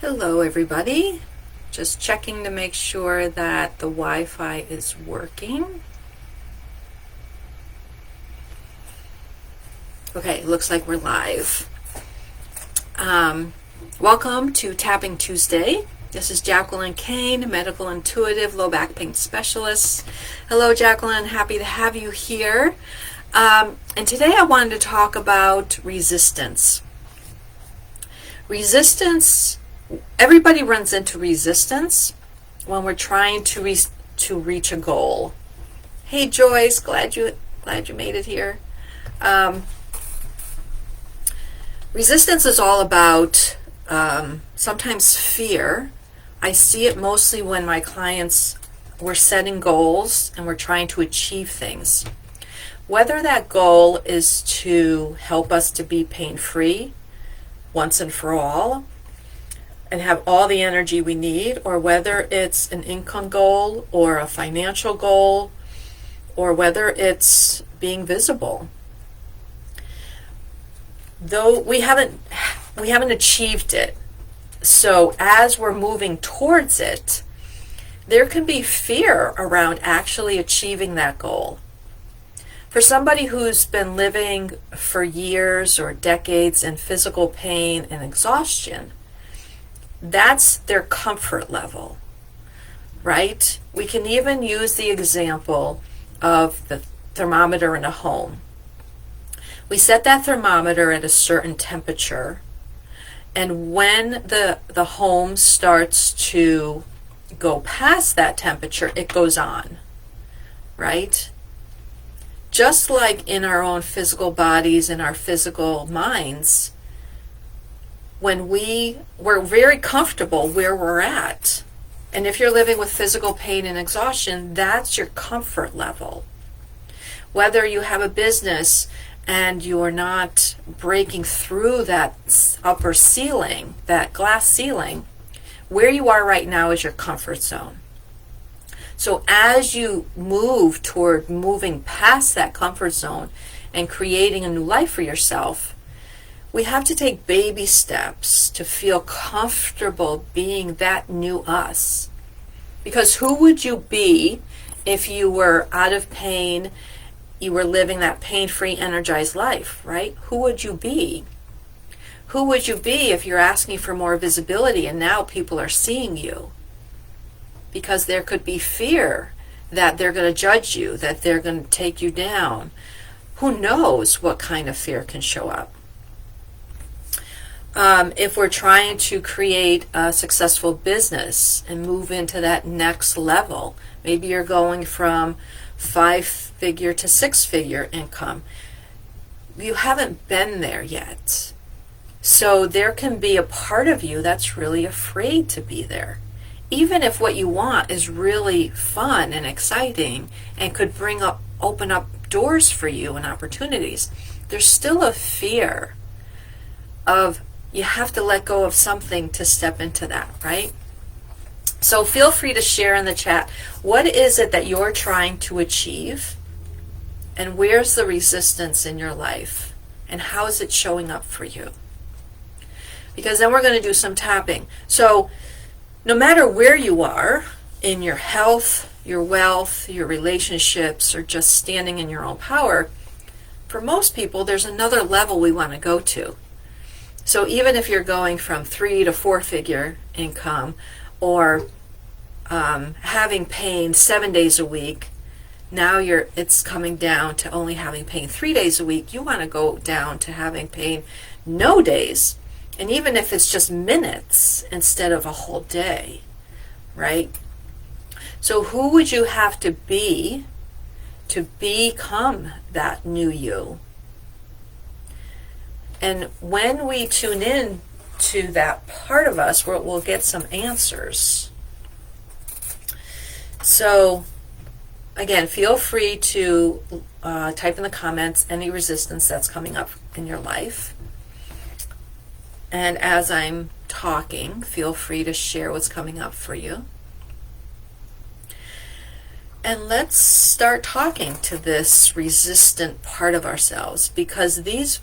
Hello everybody, just checking to make sure that the Wi-Fi is working. Okay, looks like we're live. Welcome to Tapping Tuesday. This is Jacqueline Kane, medical intuitive low back pain specialist. Hello Jacqueline, happy to have you here. And today I wanted to talk about resistance. Everybody runs into resistance when we're trying to reach a goal. Hey Joyce, glad you made it here. Resistance is all about sometimes fear. I see it mostly when my clients we're setting goals and we're trying to achieve things. Whether that goal is to help us to be pain-free once and for all, and have all the energy we need, or whether it's an income goal or a financial goal, or whether it's being visible. Though we haven't achieved it, so as we're moving towards it, there can be fear around actually achieving that goal. For somebody who's been living for years or decades in physical pain and exhaustion, that's their comfort level, right? We can even use the example of the thermometer in a home. We set that thermometer at a certain temperature, and when the home starts to go past that temperature, it goes on, right? Just like in our own physical bodies and our physical minds, when we're very comfortable where we're at. And if you're living with physical pain and exhaustion, that's your comfort level. Whether you have a business and you're not breaking through that upper ceiling, that glass ceiling, where you are right now is your comfort zone. So as you move toward moving past that comfort zone and creating a new life for yourself, we have to take baby steps to feel comfortable being that new us. Because who would you be if you were out of pain, you were living that pain-free, energized life, right? Who would you be? Who would you be if you're asking for more visibility and now people are seeing you? Because there could be fear that they're going to judge you, that they're going to take you down. Who knows what kind of fear can show up? If we're trying to create a successful business and move into that next level, maybe you're going from 5-figure to 6-figure income. You haven't been there yet. So there can be a part of you that's really afraid to be there. Even if what you want is really fun and exciting and could open up doors for you and opportunities, there's still a fear of you have to let go of something to step into that, right? So feel free to share in the chat, what is it that you're trying to achieve? And where's the resistance in your life? And how is it showing up for you? Because then we're going to do some tapping. So no matter where you are in your health, your wealth, your relationships, or just standing in your own power, for most people, there's another level we want to go to. So even if you're going from 3 to 4-figure income, or having pain 7 days a week, now it's coming down to only having pain 3 days a week. You want to go down to having pain no days, and even if it's just minutes instead of a whole day, right? So who would you have to be to become that new you? And when we tune in to that part of us, we'll get some answers. So again, feel free to type in the comments any resistance that's coming up in your life. And as I'm talking, feel free to share what's coming up for you. And let's start talking to this resistant part of ourselves, because these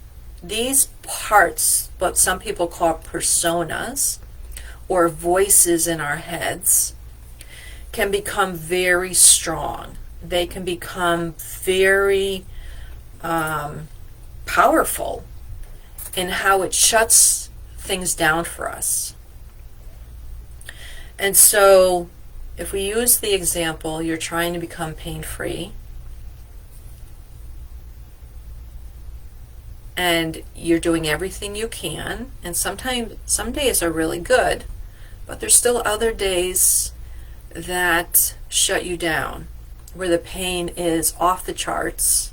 parts, what some people call personas, or voices in our heads can become very strong. They can become very powerful in how it shuts things down for us. And so if we use the example, you're trying to become pain-free, and you're doing everything you can, and sometimes some days are really good, but there's still other days that shut you down, where the pain is off the charts,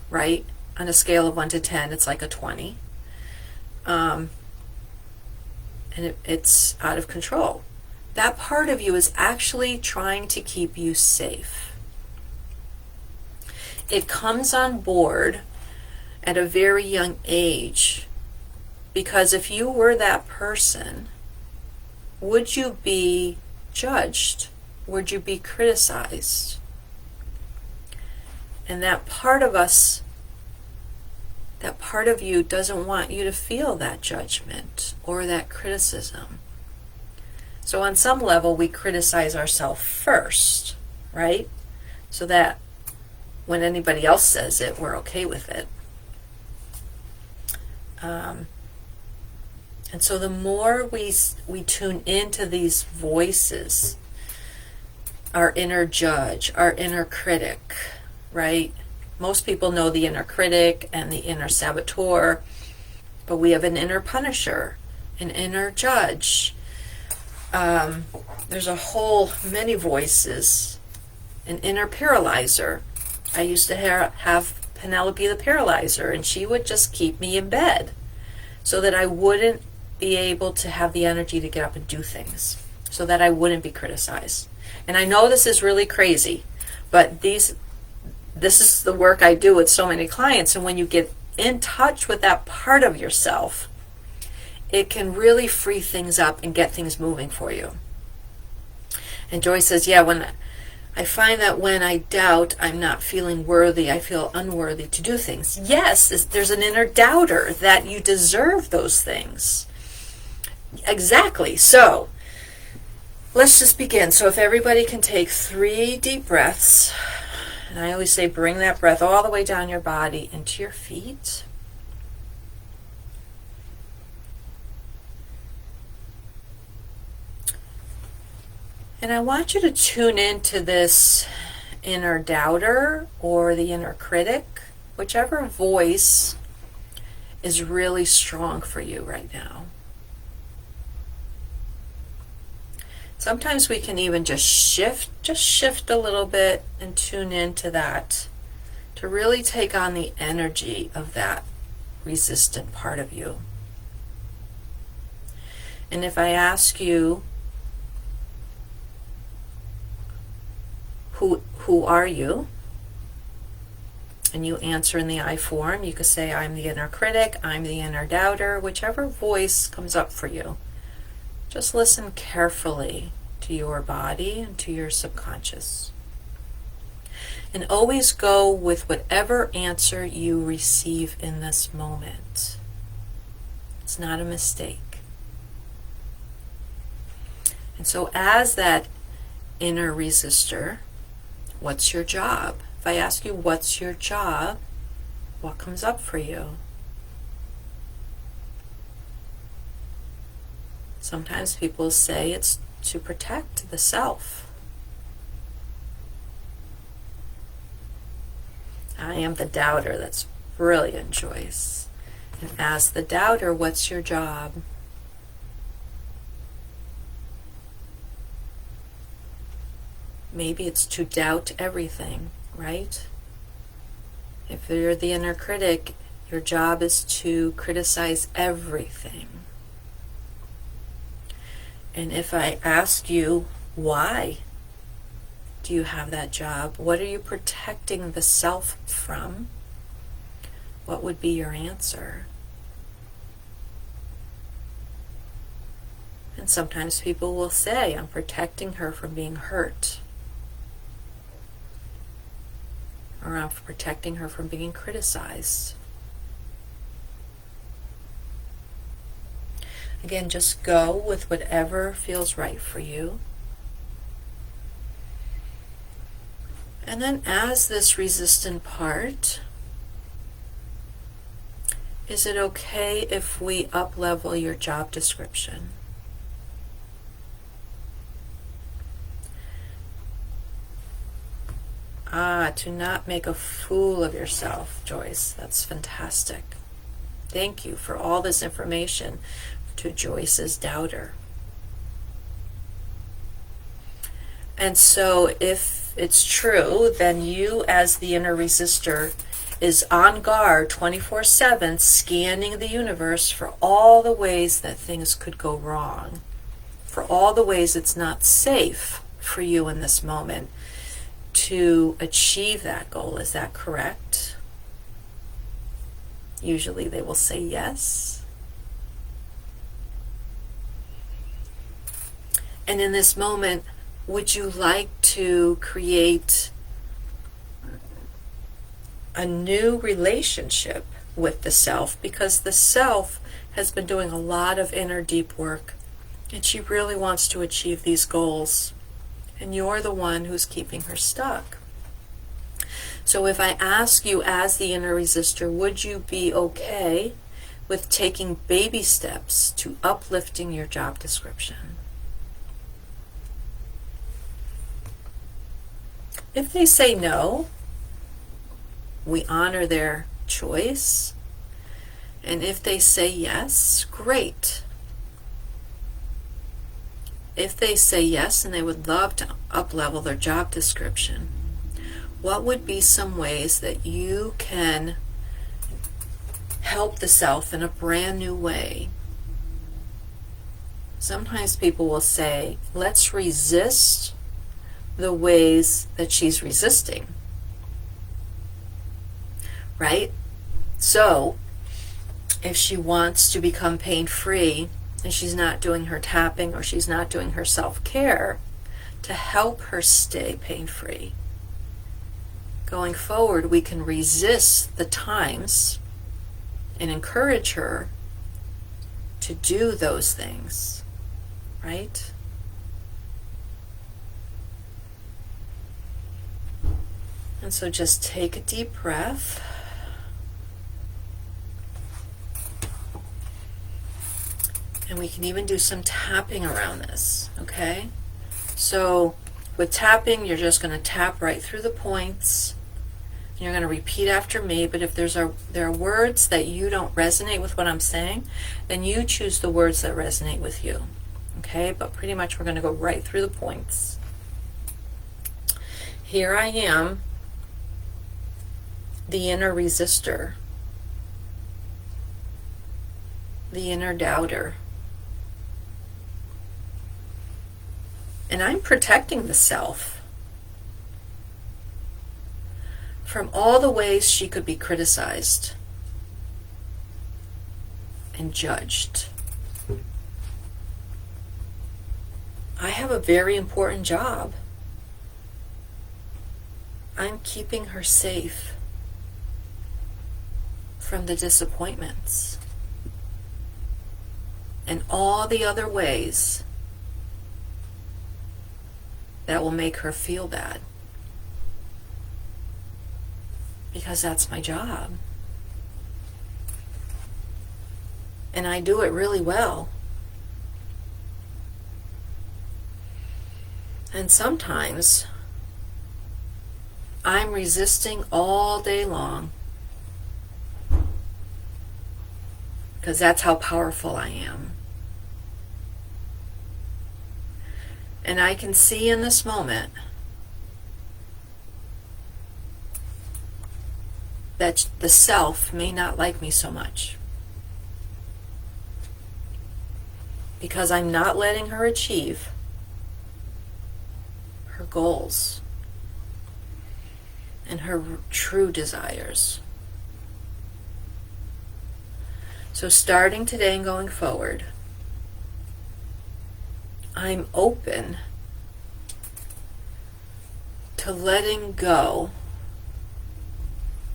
right? On a scale of 1 to 10, it's like a 20. And it's out of control. That part of you is actually trying to keep you safe. It comes on board at a very young age, because if you were that person, would you be judged? Would you be criticized? And that part of us, that part of you doesn't want you to feel that judgment or that criticism. So on some level, we criticize ourselves first, right? So that when anybody else says it, we're okay with it. And so the more we tune into these voices, our inner judge, our inner critic, right? Most people know the inner critic and the inner saboteur, but we have an inner punisher, an inner judge. There's a whole many voices, an inner paralyzer. I used to have Penelope the paralyzer, and she would just keep me in bed so that I wouldn't be able to have the energy to get up and do things, so that I wouldn't be criticized. And I know this is really crazy, but this is the work I do with so many clients, and when you get in touch with that part of yourself, it can really free things up and get things moving for you. And Joy says, yeah, when I find that when I doubt, I'm not feeling worthy, I feel unworthy to do things. Yes, there's an inner doubter that you deserve those things. Exactly. So let's just begin. So if everybody can take 3 deep breaths, and I always say bring that breath all the way down your body into your feet. And I want you to tune into this inner doubter or the inner critic, whichever voice is really strong for you right now. Sometimes we can even just shift a little bit and tune into that to really take on the energy of that resistant part of you. And if I ask you, who are you? And you answer in the I form, you could say, I'm the inner critic, I'm the inner doubter, whichever voice comes up for you. Just listen carefully to your body and to your subconscious. And always go with whatever answer you receive in this moment. It's not a mistake. And so as that inner resistor, what's your job? If I ask you, what's your job? What comes up for you? Sometimes people say it's to protect the self. I am the doubter. That's brilliant, Joyce. And as the doubter, what's your job? Maybe it's to doubt everything, right? If you're the inner critic, your job is to criticize everything. And if I ask you, why do you have that job? What are you protecting the self from? What would be your answer? And sometimes people will say, I'm protecting her from being hurt. Or I'm protecting her from being criticized. Again, just go with whatever feels right for you. And then as this resistant part, is it okay if we up-level your job description? To not make a fool of yourself, Joyce. That's fantastic. Thank you for all this information to Joyce's doubter. And so if it's true, then you as the inner resistor is on guard 24/7, scanning the universe for all the ways that things could go wrong, for all the ways it's not safe for you in this moment to achieve that goal. Is that correct? Usually they will say yes. And in this moment, would you like to create a new relationship with the self? Because the self has been doing a lot of inner deep work, and she really wants to achieve these goals. And you're the one who's keeping her stuck. So if I ask you as the inner resistor, would you be okay with taking baby steps to uplifting your job description? If they say no, we honor their choice. And if they say yes, great. If they say yes and they would love to up-level their job description, what would be some ways that you can help the self in a brand new way? Sometimes people will say, let's resist the ways that she's resisting. Right? So, if she wants to become pain-free and she's not doing her tapping or she's not doing her self-care to help her stay pain-free, going forward, we can resist the times and encourage her to do those things, right? And so just take a deep breath. And we can even do some tapping around this, okay? So with tapping, you're just going to tap right through the points. And you're going to repeat after me, but if there are words that you don't resonate with what I'm saying, then you choose the words that resonate with you, okay? But pretty much we're going to go right through the points. Here I am, the inner resistor, the inner doubter. And I'm protecting the self from all the ways she could be criticized and judged. I have a very important job. I'm keeping her safe from the disappointments and all the other ways that will make her feel bad. Because that's my job. And I do it really well. And sometimes I'm resisting all day long because that's how powerful I am. And I can see in this moment that the self may not like me so much because I'm not letting her achieve her goals and her true desires. So starting today and going forward, I'm open to letting go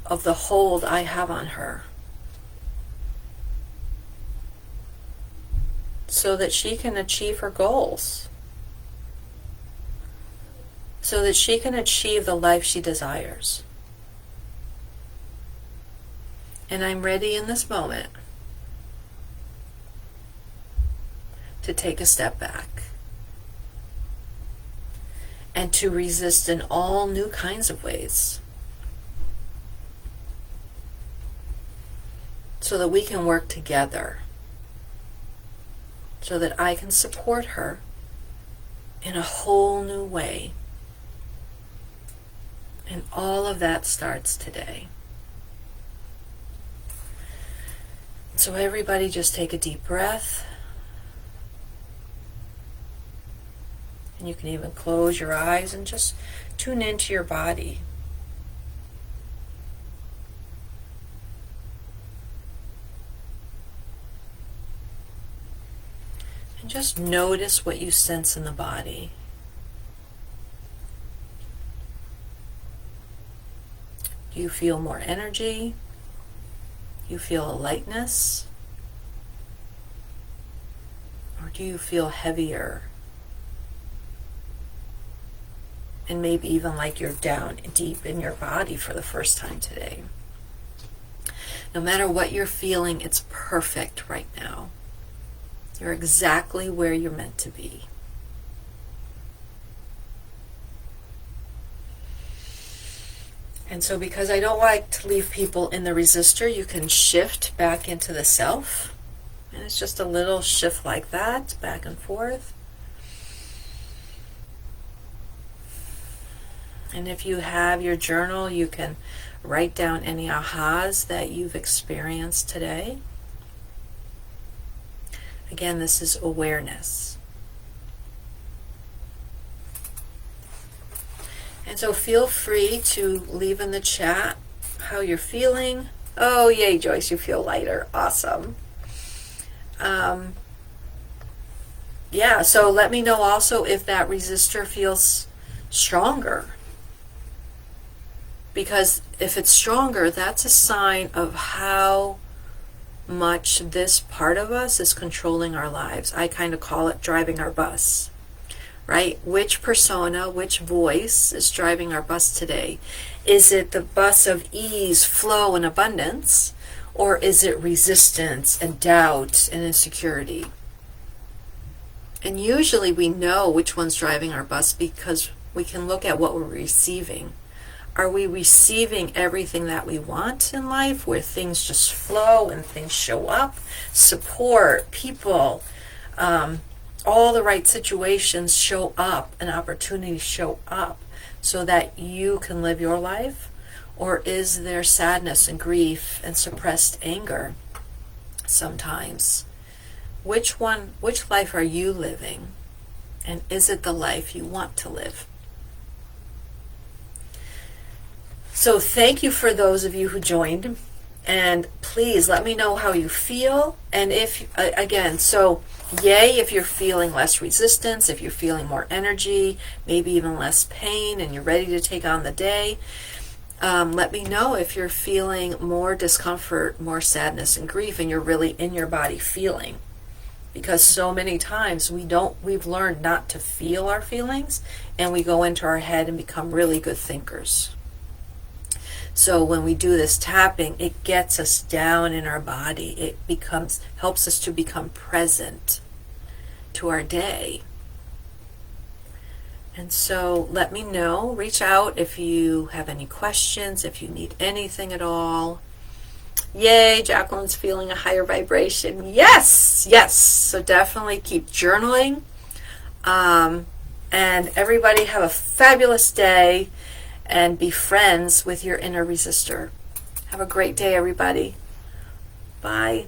of the hold I have on her. so that she can achieve her goals, so that she can achieve the life she desires. And I'm ready in this moment to take a step back and to resist in all new kinds of ways, so that we can work together, so that I can support her in a whole new way. And all of that starts today. So everybody just take a deep breath. And you can even close your eyes and just tune into your body. And just notice what you sense in the body. Do you feel more energy? Do you feel a lightness? Or do you feel heavier? And maybe even like you're down deep in your body for the first time today. No matter what you're feeling, it's perfect right now. You're exactly where you're meant to be. And so because I don't like to leave people in the resistor, you can shift back into the self. And it's just a little shift like that, back and forth. And if you have your journal, you can write down any ahas that you've experienced today. Again, this is awareness. And so feel free to leave in the chat how you're feeling. Oh, yay, Joyce, you feel lighter. Awesome. Yeah, so let me know also if that resistor feels stronger. Because if it's stronger, that's a sign of how much this part of us is controlling our lives. I kind of call it driving our bus, right? Which persona, which voice is driving our bus today? Is it the bus of ease, flow, and abundance? Or is it resistance and doubt and insecurity? And usually we know which one's driving our bus because we can look at what we're receiving. Are we receiving everything that we want in life, where things just flow and things show up? Support, people, all the right situations show up and opportunities show up so that you can live your life? Or is there sadness and grief and suppressed anger sometimes? Which life are you living? And is it the life you want to live? So thank you for those of you who joined, and please let me know how you feel. And if, again, so yay if you're feeling less resistance, if you're feeling more energy, maybe even less pain, and you're ready to take on the day. Let me know if you're feeling more discomfort, more sadness and grief, and you're really in your body feeling. Because so many times we've learned not to feel our feelings, and we go into our head and become really good thinkers. So when we do this tapping, it gets us down in our body. It helps us to become present to our day. And so let me know, reach out if you have any questions, if you need anything at all. Yay, Jacqueline's feeling a higher vibration. Yes, yes. So definitely keep journaling. And everybody have a fabulous day. And be friends with your inner resistor. Have a great day, everybody. Bye.